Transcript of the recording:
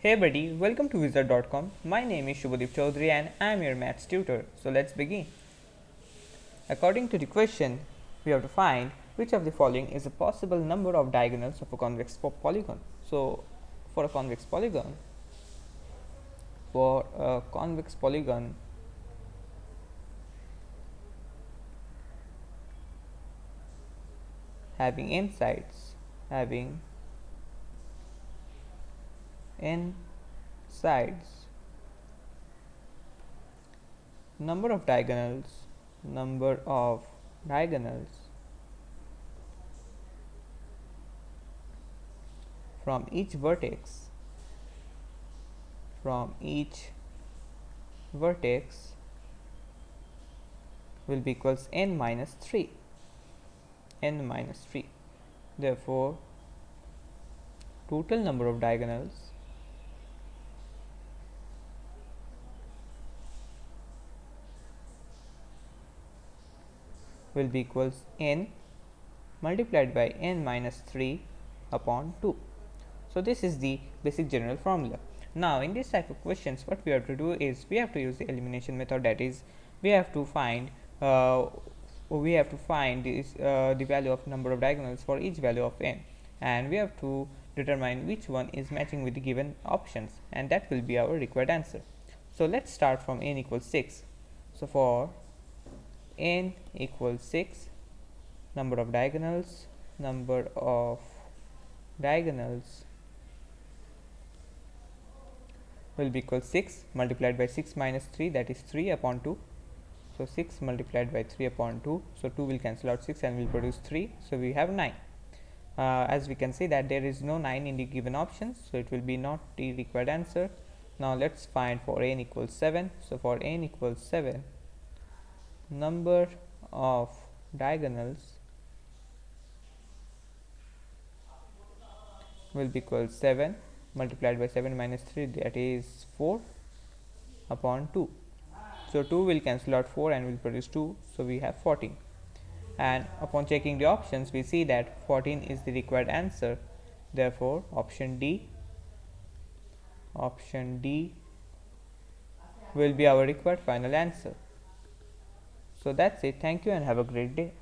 Hey buddy, welcome to wizard.com. My name is Shubhadeep Chaudhary and I am your maths tutor. So let's begin. According to the question, we have to find which of the following is a possible number of diagonals of a convex polygon. So for a convex polygon, for a convex polygon having n sides, having n sides, number of diagonals from each vertex will be equals n minus 3. Therefore, total number of diagonals will be equals n multiplied by n minus 3 upon 2. So this is the basic general formula. Now in this type of questions, what we have to do is we have to use the elimination method. That is, we have to find the value of number of diagonals for each value of n, and we have to determine which one is matching with the given options, and that will be our required answer. So let's start from n equals 6. So for n equals 6, number of diagonals will be equal 6 multiplied by 6 minus 3, that is 3 upon 2. So 6 multiplied by 3 upon 2, so 2 will cancel out 6 and will produce 3, so we have 9. As we can see that there is no 9 in the given options, so it will be not the required answer. Now let's find for n equals 7. So for n equals 7, number of diagonals will be equal 7 multiplied by 7 minus 3, that is 4 upon 2. So 2 will cancel out 4 and will produce 2, so we have 14. And upon checking the options, we see that 14 is the required answer. Therefore option D will be our required final answer. So that's it. Thank you and have a great day.